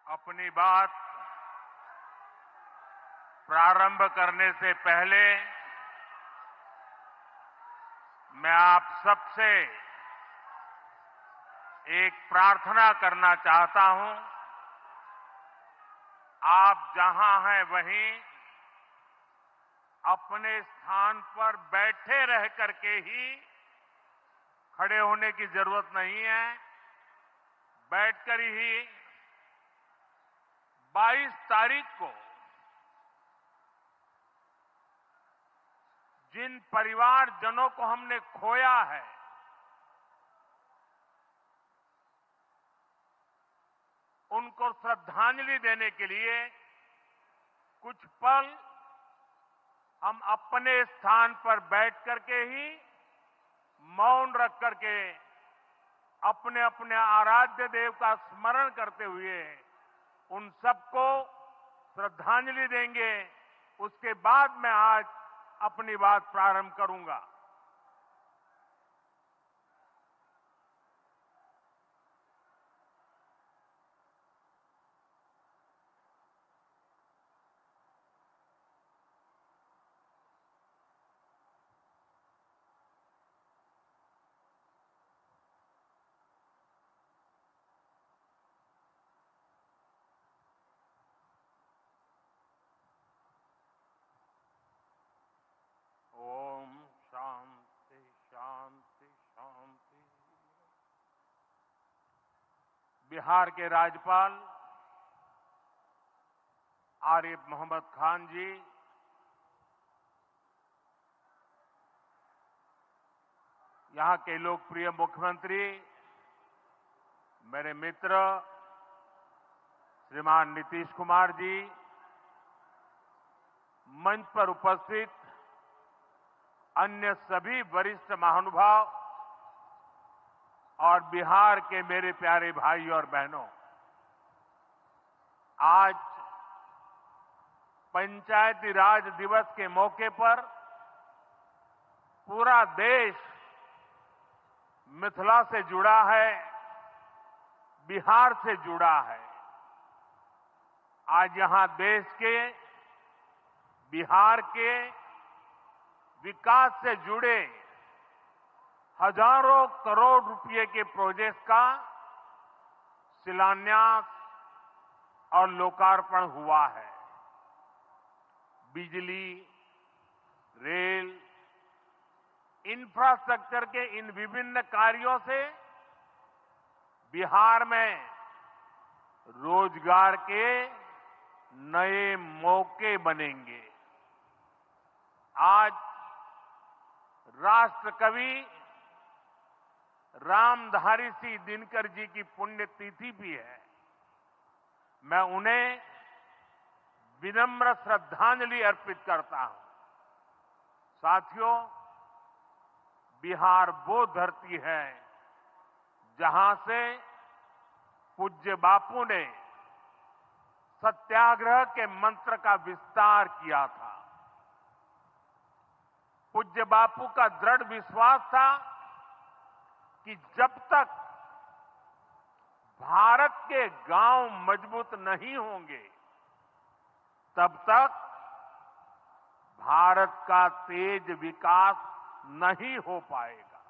अपनी बात प्रारंभ करने से पहले मैं आप सबसे एक प्रार्थना करना चाहता हूं। आप जहां हैं वहीं अपने स्थान पर बैठे रह करके ही खड़े होने की जरूरत नहीं है। बैठकर ही 22 तारीख को जिन परिवारजनों को हमने खोया है, उनको श्रद्धांजलि देने के लिए कुछ पल हम अपने स्थान पर बैठ करके ही मौन रख करके अपने अपने आराध्य देव का स्मरण करते हुए उन सबको श्रद्धांजलि देंगे। उसके बाद मैं आज अपनी बात प्रारंभ करूंगा। ओम शांति शांति शांति। बिहार के राज्यपाल आरिफ मोहम्मद खान जी, यहां के लोकप्रिय मुख्यमंत्री मेरे मित्र श्रीमान नीतीश कुमार जी, मंच पर उपस्थित अन्य सभी वरिष्ठ महानुभाव और बिहार के मेरे प्यारे भाई और बहनों, आज पंचायती राज दिवस के मौके पर पूरा देश मिथिला से जुड़ा है, बिहार से जुड़ा है। आज यहां देश के, बिहार के विकास से जुड़े हजारों करोड़ रुपए के प्रोजेक्ट का शिलान्यास और लोकार्पण हुआ है। बिजली, रेल, इंफ्रास्ट्रक्चर के इन विभिन्न कार्यों से बिहार में रोजगार के नए मौके बनेंगे। आज राष्ट्र कवि रामधारी सिंह दिनकर जी की पुण्यतिथि भी है। मैं उन्हें विनम्र श्रद्धांजलि अर्पित करता हूं। साथियों, बिहार वो धरती है जहां से पूज्य बापू ने सत्याग्रह के मंत्र का विस्तार किया था। पूज्य बापू का दृढ़ विश्वास था कि जब तक भारत के गांव मजबूत नहीं होंगे, तब तक भारत का तेज विकास नहीं हो पाएगा।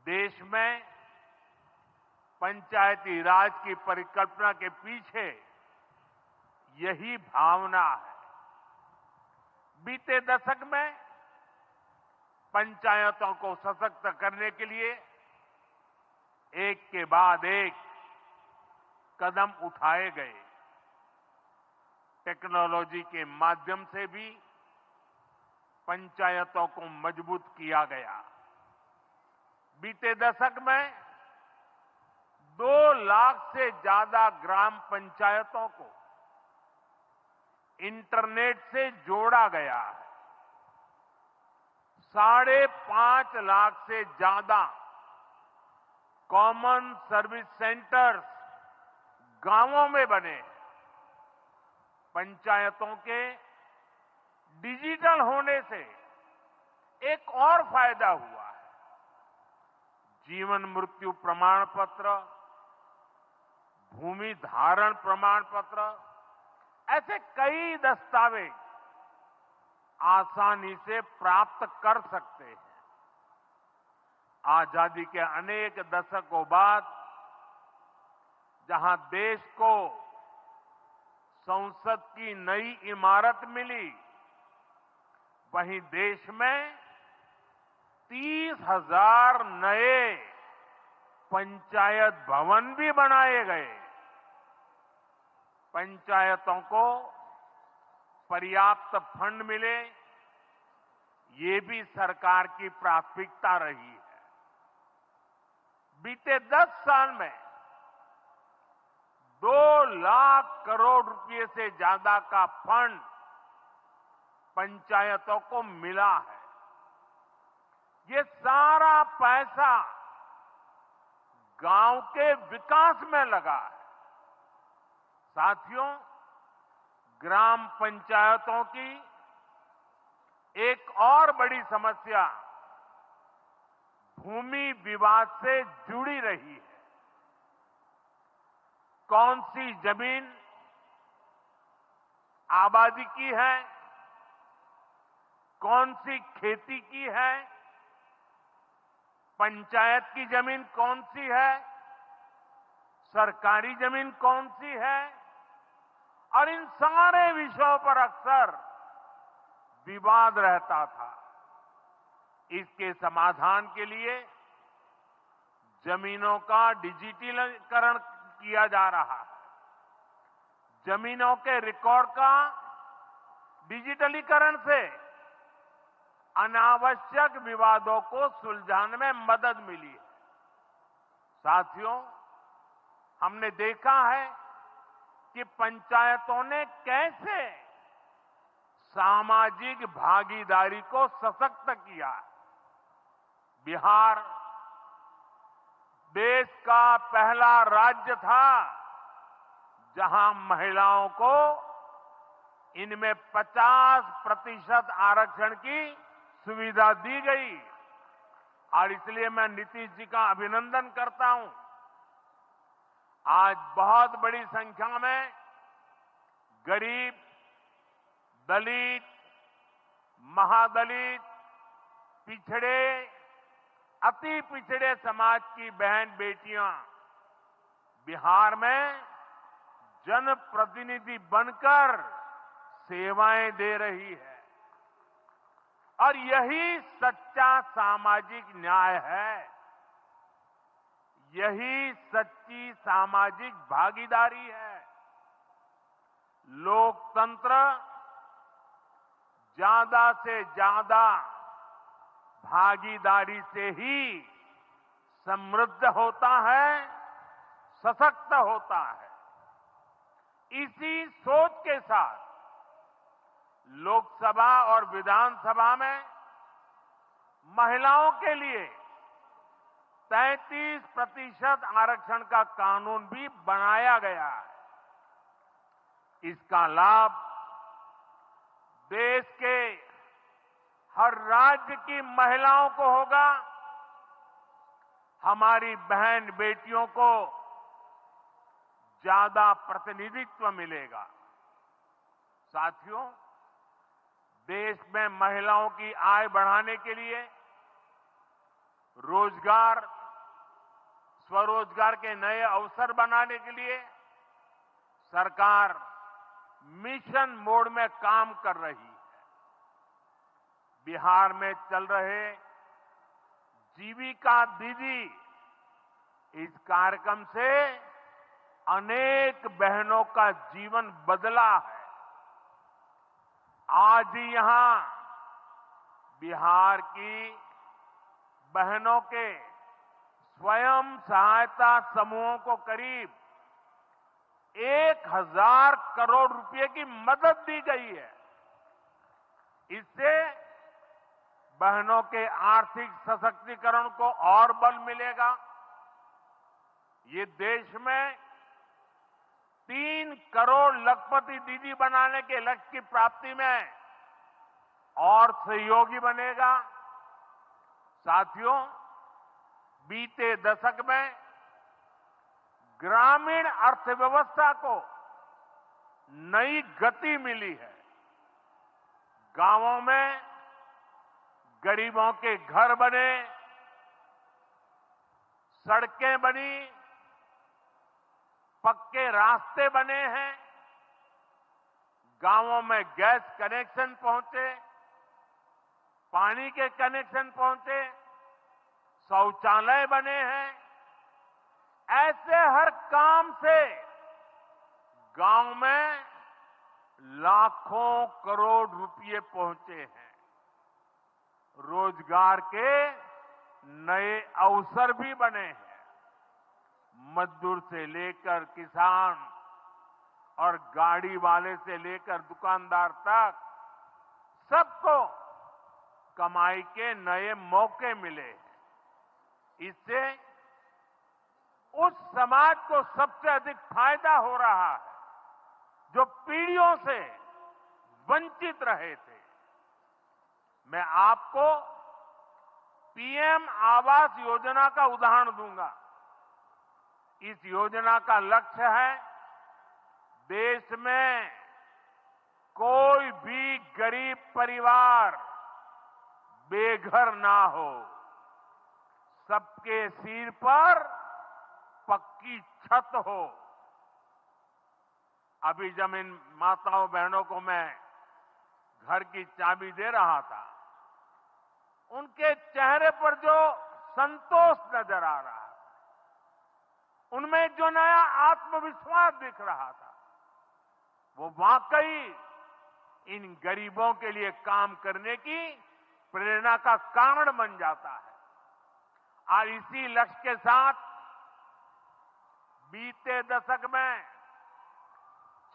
देश में पंचायती राज की परिकल्पना के पीछे यही भावना है। बीते दशक में पंचायतों को सशक्त करने के लिए एक के बाद एक कदम उठाए गए। टेक्नोलॉजी के माध्यम से भी पंचायतों को मजबूत किया गया। बीते दशक में 2 लाख से ज्यादा ग्राम पंचायतों को इंटरनेट से जोड़ा गया है। 5.5 लाख से ज्यादा कॉमन सर्विस सेंटर्स गांवों में बने। पंचायतों के डिजिटल होने से एक और फायदा हुआ है। जीवन मृत्यु प्रमाण पत्र, भूमि धारण प्रमाण पत्र, ऐसे कई दस्तावेज आसानी से प्राप्त कर सकते हैं। आजादी के अनेक दशकों बाद जहां देश को संसद की नई इमारत मिली, वहीं देश में 30,000 नए पंचायत भवन भी बनाए गए। पंचायतों को पर्याप्त फंड मिले, ये भी सरकार की प्राथमिकता रही है। बीते 10 साल में 2 लाख करोड़ रुपए से ज्यादा का फंड पंचायतों को मिला है। ये सारा पैसा गांव के विकास में लगा है। साथियों, ग्राम पंचायतों की एक और बड़ी समस्या भूमि विवाद से जुड़ी रही है। कौन सी जमीन आबादी की है, कौन सी खेती की है, पंचायत की जमीन कौन सी है, सरकारी जमीन कौन सी है, और इन सारे विषयों पर अक्सर विवाद रहता था। इसके समाधान के लिए जमीनों का डिजिटलीकरण किया जा रहा है। जमीनों के रिकॉर्ड का डिजिटलीकरण से अनावश्यक विवादों को सुलझाने में मदद मिली है। साथियों, हमने देखा है कि पंचायतों ने कैसे सामाजिक भागीदारी को सशक्त किया। बिहार देश का पहला राज्य था जहां महिलाओं को इनमें 50% आरक्षण की सुविधा दी गई, और इसलिए मैं नीतीश जी का अभिनंदन करता हूं। आज बहुत बड़ी संख्या में गरीब, दलित, महादलित, पिछड़े, अति पिछड़े समाज की बहन बेटियां बिहार में जनप्रतिनिधि बनकर सेवाएं दे रही है, और यही सच्चा सामाजिक न्याय है। यही सच्ची सामाजिक भागीदारी है। लोकतंत्र ज्यादा से ज्यादा भागीदारी से ही समृद्ध होता है, सशक्त होता है। इसी सोच के साथ लोकसभा और विधानसभा में महिलाओं के लिए 33% आरक्षण का कानून भी बनाया गया है। इसका लाभ देश के हर राज्य की महिलाओं को होगा। हमारी बहन बेटियों को ज्यादा प्रतिनिधित्व मिलेगा। साथियों, देश में महिलाओं की आय बढ़ाने के लिए रोजगार, स्वरोजगार के नए अवसर बनाने के लिए सरकार मिशन मोड में काम कर रही है। बिहार में चल रहे जीविका दीदी इस कार्यक्रम से अनेक बहनों का जीवन बदला है। आज ही यहां बिहार की बहनों के स्वयं सहायता समूहों को करीब 1,000 करोड़ रुपए की मदद दी गई है। इससे बहनों के आर्थिक सशक्तिकरण को और बल मिलेगा। ये देश में 3 करोड़ लखपति दीदी बनाने के लक्ष्य की प्राप्ति में और सहयोगी बनेगा। साथियों, बीते दशक में ग्रामीण अर्थव्यवस्था को नई गति मिली है। गांवों में गरीबों के घर बने, सड़कें बनी, पक्के रास्ते बने हैं, गांवों में गैस कनेक्शन पहुंचे, पानी के कनेक्शन पहुंचे, शौचालय बने हैं। ऐसे हर काम से गांव में लाखों करोड़ रुपए पहुंचे हैं। रोजगार के नए अवसर भी बने हैं। मजदूर से लेकर किसान और गाड़ी वाले से लेकर दुकानदार तक सबको कमाई के नए मौके मिले हैं। इससे उस समाज को सबसे अधिक फायदा हो रहा है जो पीढ़ियों से वंचित रहे थे। मैं आपको पीएम आवास योजना का उदाहरण दूंगा। इस योजना का लक्ष्य है देश में कोई भी गरीब परिवार बेघर ना हो, सबके सिर पर पक्की छत हो। अभी जब इन माताओं बहनों को मैं घर की चाबी दे रहा था, उनके चेहरे पर जो संतोष नजर आ रहा था, उनमें जो नया आत्मविश्वास दिख रहा था, वो वाकई इन गरीबों के लिए काम करने की प्रेरणा का कारण बन जाता है। और इसी लक्ष्य के साथ बीते दशक में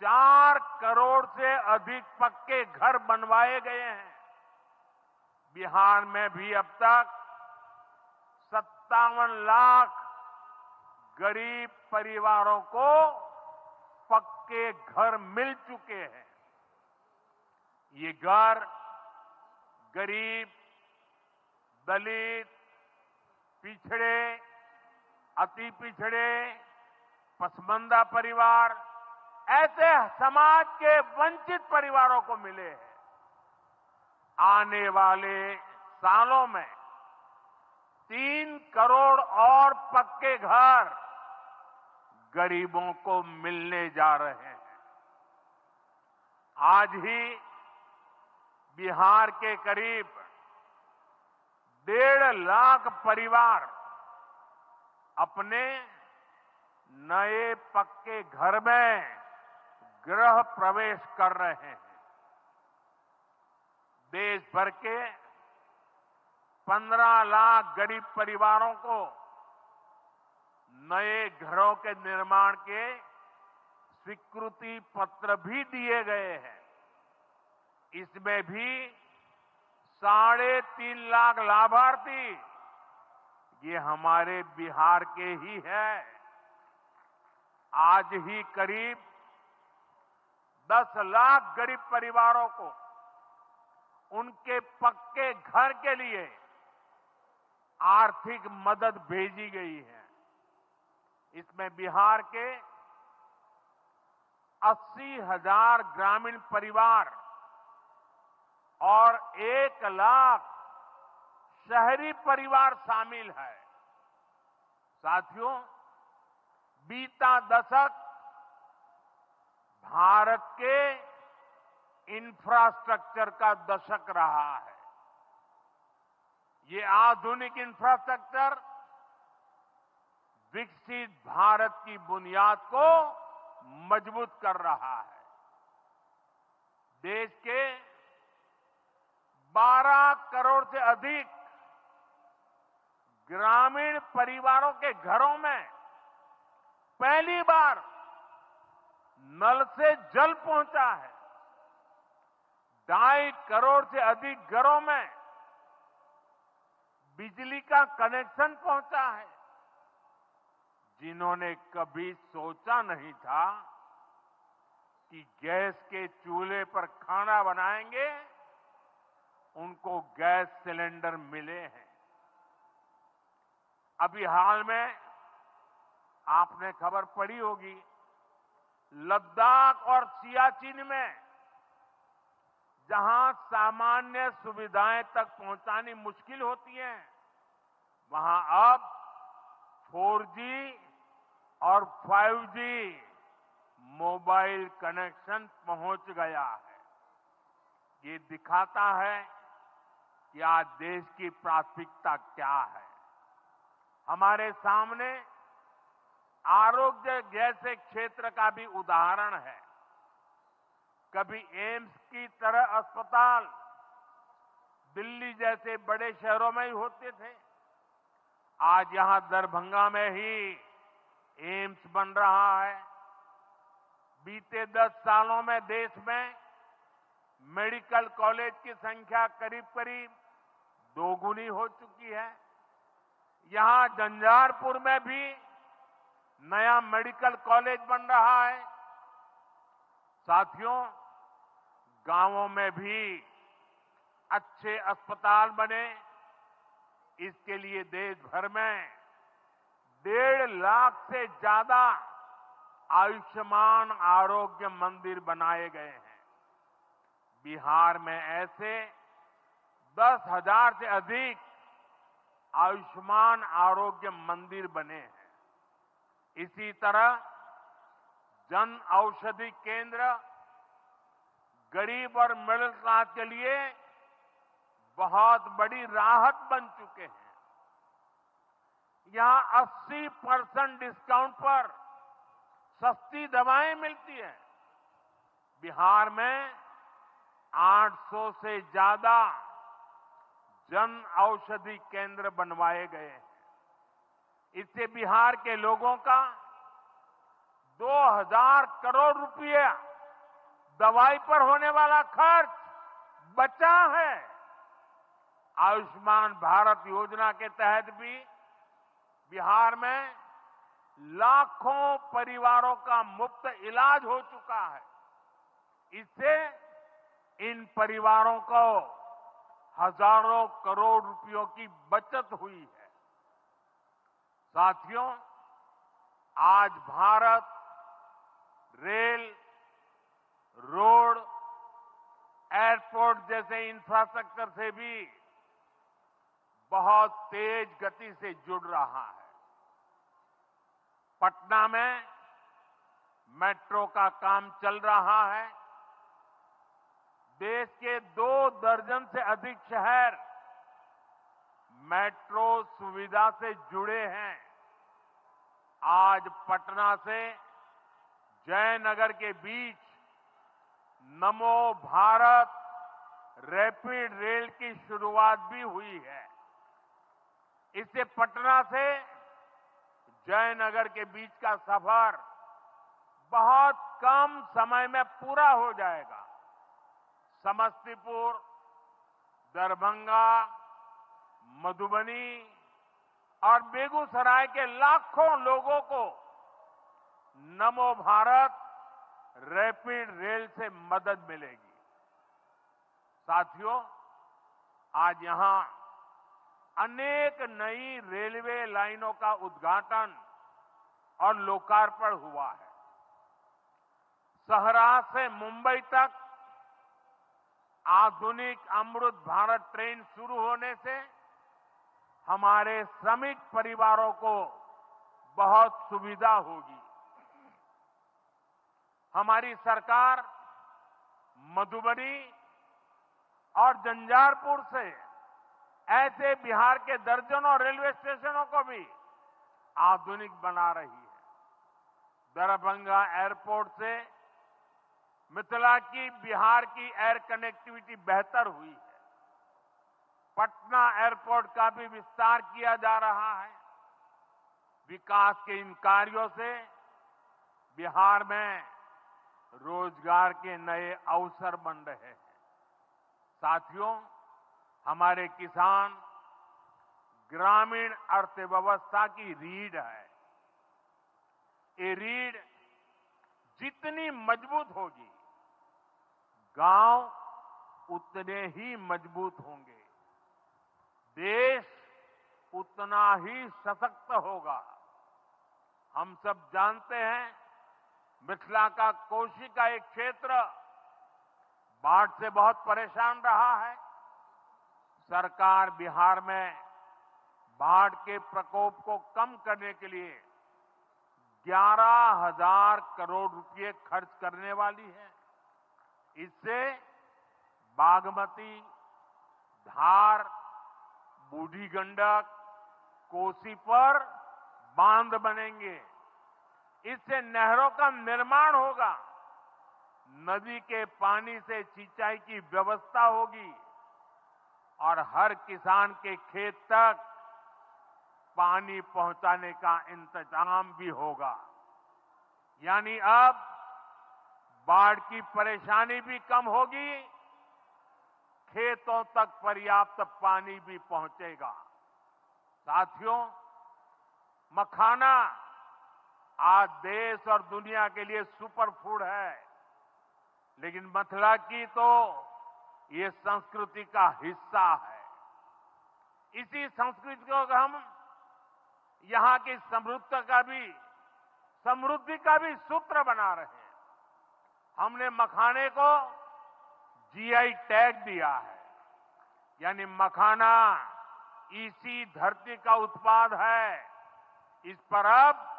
4 करोड़ से अधिक पक्के घर बनवाए गए हैं। बिहार में भी अब तक 57 लाख गरीब परिवारों को पक्के घर मिल चुके हैं। ये घर गरीब, दलित, पिछड़े, अति पिछड़े, पसमानदा परिवार, ऐसे समाज के वंचित परिवारों को मिले हैं। आने वाले सालों में 3 करोड़ और पक्के घर गरीबों को मिलने जा रहे हैं। आज ही बिहार के करीब 1.5 लाख परिवार अपने नए पक्के घर में गृह प्रवेश कर रहे हैं। देश भर के 15 लाख गरीब परिवारों को नए घरों के निर्माण के स्वीकृति पत्र भी दिए गए हैं। इसमें भी 3.5 लाख लाभार्थी ये हमारे बिहार के ही हैं। आज ही करीब 10 लाख गरीब परिवारों को उनके पक्के घर के लिए आर्थिक मदद भेजी गई है। इसमें बिहार के 80,000 ग्रामीण परिवार और 1 लाख शहरी परिवार शामिल है। साथियों, बीता दशक भारत के इंफ्रास्ट्रक्चर का दशक रहा है। ये आधुनिक इंफ्रास्ट्रक्चर विकसित भारत की बुनियाद को मजबूत कर रहा है। देश के 12 करोड़ से अधिक ग्रामीण परिवारों के घरों में पहली बार नल से जल पहुंचा है। 2.5 करोड़ से अधिक घरों में बिजली का कनेक्शन पहुंचा है। जिन्होंने कभी सोचा नहीं था कि गैस के चूल्हे पर खाना बनाएंगे, उनको गैस सिलेंडर मिले हैं। अभी हाल में आपने खबर पढ़ी होगी, लद्दाख और सियाचिन में जहां सामान्य सुविधाएं तक पहुंचानी मुश्किल होती है, वहां अब 4G और 5G मोबाइल कनेक्शन पहुंच गया है। ये दिखाता है कि आज देश की प्राथमिकता क्या है। हमारे सामने आरोग्य जैसे क्षेत्र का भी उदाहरण है। कभी एम्स की तरह अस्पताल दिल्ली जैसे बड़े शहरों में ही होते थे, आज यहां दरभंगा में ही एम्स बन रहा है। बीते 10 सालों में देश में मेडिकल कॉलेज की संख्या करीब करीब 2 गुनी हो चुकी है। यहां झंझारपुर में भी नया मेडिकल कॉलेज बन रहा है। साथियों, गांवों में भी अच्छे अस्पताल बने, इसके लिए देश भर में 1.5 लाख से ज्यादा आयुष्मान आरोग्य मंदिर बनाए गए हैं। बिहार में ऐसे 10,000 से अधिक आयुष्मान आरोग्य मंदिर बने हैं। इसी तरह जन औषधि केंद्र गरीब और मिडिल क्लास के लिए बहुत बड़ी राहत बन चुके हैं। यहां 80% डिस्काउंट पर सस्ती दवाएं मिलती हैं। बिहार में 800 से ज्यादा जन औषधि केंद्र बनवाए गए हैं। इससे बिहार के लोगों का 2,000 करोड़ रुपया दवाई पर होने वाला खर्च बचा है। आयुष्मान भारत योजना के तहत भी बिहार में लाखों परिवारों का मुफ्त इलाज हो चुका है। इससे इन परिवारों को हजारों करोड़ रुपयों की बचत हुई है। साथियों, आज भारत रेल, रोड, एयरपोर्ट जैसे इंफ्रास्ट्रक्चर से भी बहुत तेज गति से जुड़ रहा है। पटना में मेट्रो का काम चल रहा है। देश के 2 दर्जन से अधिक शहर मेट्रो सुविधा से जुड़े हैं। आज पटना से जयनगर के बीच नमो भारत रैपिड रेल की शुरुआत भी हुई है। इससे पटना से जयनगर के बीच का सफर बहुत कम समय में पूरा हो जाएगा। समस्तीपुर, दरभंगा, मधुबनी और बेगूसराय के लाखों लोगों को नमो भारत रैपिड रेल से मदद मिलेगी। साथियों, आज यहां अनेक नई रेलवे लाइनों का उद्घाटन और लोकार्पण हुआ है। सहरा से मुंबई तक आधुनिक अमृत भारत ट्रेन शुरू होने से हमारे श्रमिक परिवारों को बहुत सुविधा होगी। हमारी सरकार मधुबनी और झंझारपुर से ऐसे बिहार के दर्जनों रेलवे स्टेशनों को भी आधुनिक बना रही है। दरभंगा एयरपोर्ट से मिथिला की बिहार की एयर कनेक्टिविटी बेहतर हुई है। पटना एयरपोर्ट का भी विस्तार किया जा रहा है। विकास के इन कार्यों से बिहार में रोजगार के नए अवसर बन रहे हैं। साथियों, हमारे किसान ग्रामीण अर्थव्यवस्था की रीढ़ है। ये रीढ़ जितनी मजबूत होगी, गांव उतने ही मजबूत होंगे, देश उतना ही सशक्त होगा। हम सब जानते हैं मिथिला का कोशी का एक क्षेत्र बाढ़ से बहुत परेशान रहा है। सरकार बिहार में बाढ़ के प्रकोप को कम करने के लिए 11,000 करोड़ रुपए खर्च करने वाली है। इससे बागमती, धार, बूढ़ी गंडक, कोसी पर बांध बनेंगे। इससे नहरों का निर्माण होगा, नदी के पानी से सिंचाई की व्यवस्था होगी और हर किसान के खेत तक पानी पहुंचाने का इंतजाम भी होगा। यानी अब बाढ़ की परेशानी भी कम होगी, खेतों तक पर्याप्त पानी भी पहुंचेगा। साथियों, मखाना आज देश और दुनिया के लिए सुपर फूड है, लेकिन मिथिला की तो ये संस्कृति का हिस्सा है। इसी संस्कृति को हम यहां की समृद्धि का भी सूत्र बना रहे हैं। हमने मखाने को जीआई टैग दिया है, यानी मखाना इसी धरती का उत्पाद है। इस पर अब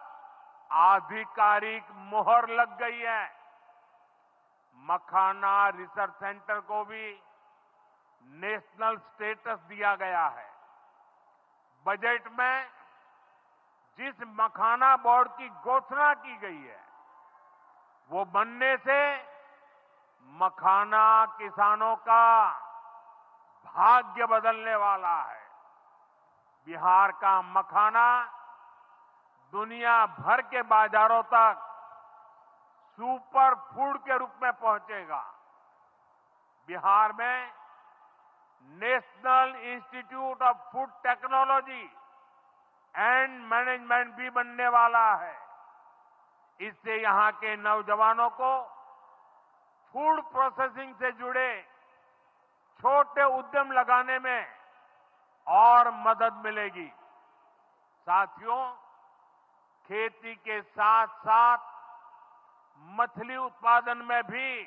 आधिकारिक मोहर लग गई है। मखाना रिसर्च सेंटर को भी नेशनल स्टेटस दिया गया है। बजट में जिस मखाना बोर्ड की घोषणा की गई है, वो बनने से मखाना किसानों का भाग्य बदलने वाला है। बिहार का मखाना दुनिया भर के बाजारों तक सुपर फूड के रूप में पहुंचेगा। बिहार में national institute of food technology and management भी बनने वाला है। इससे यहां के नौजवानों को फूड प्रोसेसिंग से जुड़े छोटे उद्यम लगाने में और मदद मिलेगी। साथियों, खेती के साथ साथ मछली उत्पादन में भी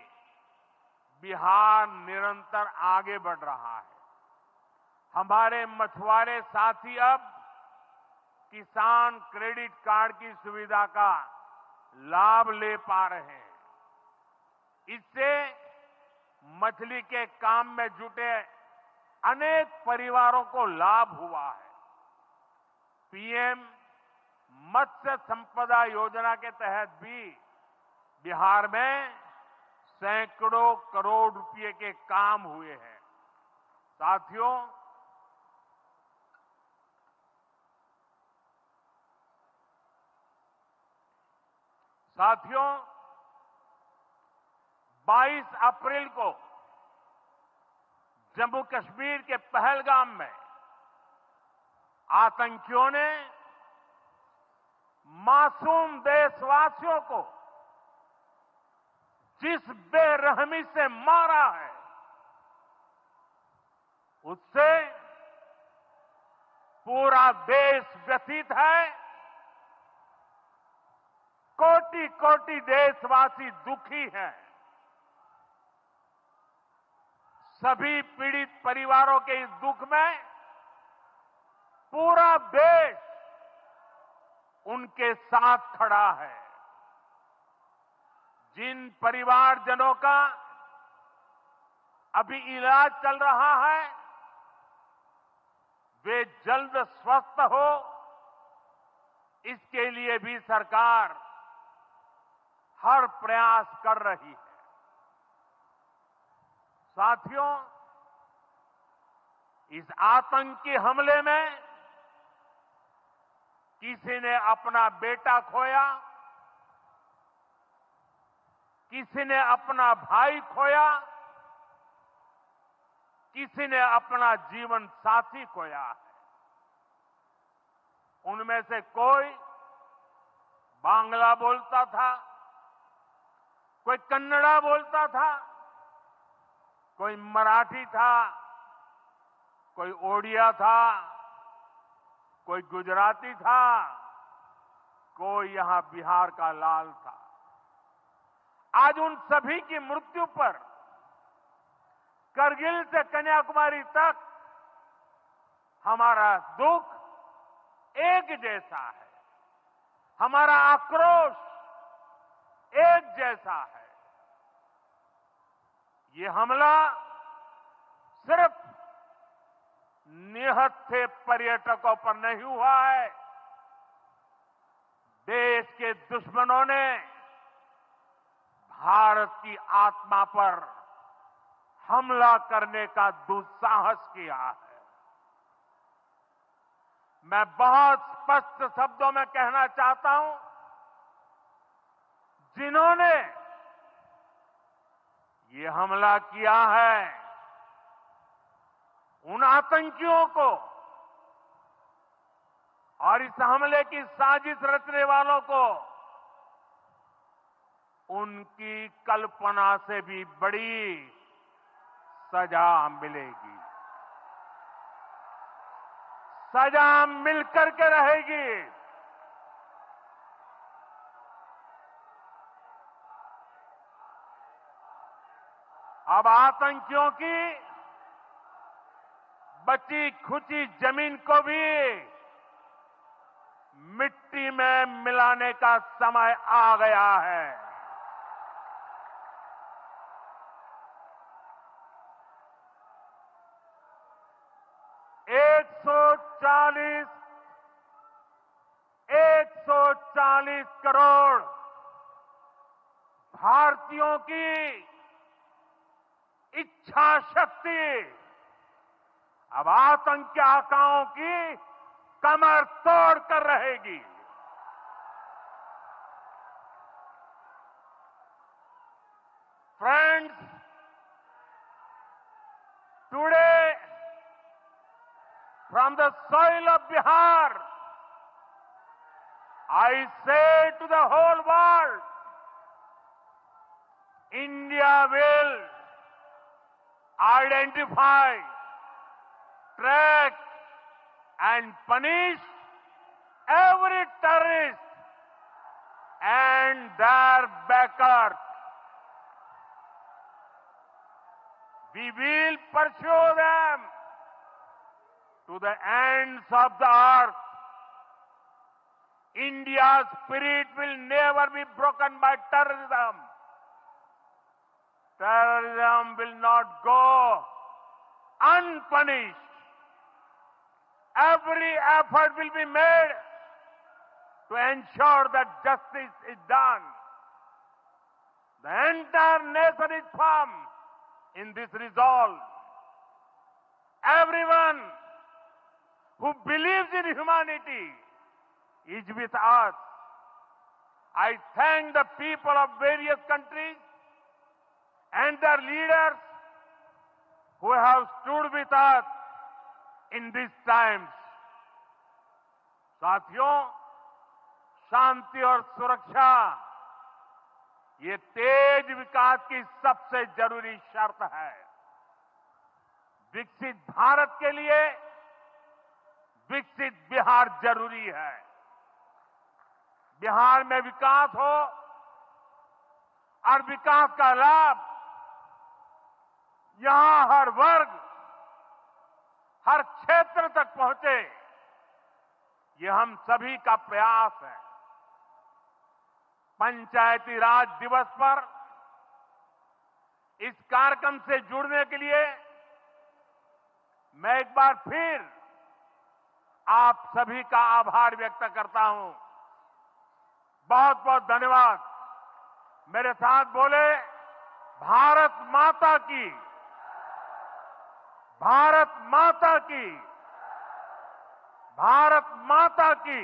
बिहार निरंतर आगे बढ़ रहा है। हमारे मछुआरे साथी अब किसान क्रेडिट कार्ड की सुविधा का लाभ ले पा रहे हैं। इससे मछली के काम में जुटे अनेक परिवारों को लाभ हुआ है। पीएम मत्स्य संपदा योजना के तहत भी बिहार में सैकड़ों करोड़ रुपए के काम हुए हैं। साथियों, साथियों 22 अप्रैल को जम्मू कश्मीर के पहलगाम में आतंकियों ने मासूम देशवासियों को जिस बेरहमी से मारा है, उससे पूरा देश व्यथित है। कोटि कोटि देशवासी दुखी हैं। सभी पीड़ित परिवारों के इस दुख में पूरा देश उनके साथ खड़ा है। जिन परिवारजनों का अभी इलाज चल रहा है, वे जल्द स्वस्थ हो, इसके लिए भी सरकार हर प्रयास कर रही है। साथियों, इस आतंकी हमले में किसी ने अपना बेटा खोया, किसी ने अपना भाई खोया, किसी ने अपना जीवन साथी खोया है। उनमें से कोई बांग्ला बोलता था, कोई कन्नड़ा बोलता था, कोई मराठी था, कोई ओडिया था, कोई गुजराती था, कोई यहां बिहार का लाल था। आज उन सभी की मृत्यु पर करगिल से कन्याकुमारी तक हमारा दुख एक जैसा है, हमारा आक्रोश एक जैसा है। ये हमला सिर्फ निहत्थे पर्यटकों पर नहीं हुआ है, देश के दुश्मनों ने भारत की आत्मा पर हमला करने का दुस्साहस किया है। मैं बहुत स्पष्ट शब्दों में कहना चाहता हूं, जिन्होंने ये हमला किया है, उन आतंकियों को और इस हमले की साजिश रचने वालों को उनकी कल्पना से भी बड़ी सजा मिलेगी, सजा मिलकर के रहेगी। अब आतंकियों की बची खुची जमीन को भी मिट्टी में मिलाने का समय आ गया है। एक सौ चालीस करोड़ भारतीयों की इच्छा शक्ति अब आतंकी आकाओं की कमर तोड़ कर रहेगी। Friends, today from the soil of Bihar, I say to the whole world, India will identify, track and punish every terrorist and their backers. We will pursue them to the ends of the earth. India's spirit will never be broken by terrorism. Terrorism will not go unpunished. Every effort will be made to ensure that justice is done. The entire nation is firm in this resolve. Everyone who believes in humanity is with us. I thank the people of various countries and their leaders who have stood with us in these times. साथियों, शांति और सुरक्षा ये तेज विकास की सबसे जरूरी शर्त है। विकसित भारत के लिए विकसित बिहार जरूरी है। बिहार में विकास हो और विकास का लाभ यहां हर वर्ग, हर क्षेत्र तक पहुंचे, ये हम सभी का प्रयास है। पंचायती राज दिवस पर इस कार्यक्रम से जुड़ने के लिए मैं एक बार फिर आप सभी का आभार व्यक्त करता हूं। बहुत बहुत धन्यवाद। मेरे साथ बोले, भारत माता की, भारत माता की, भारत माता की।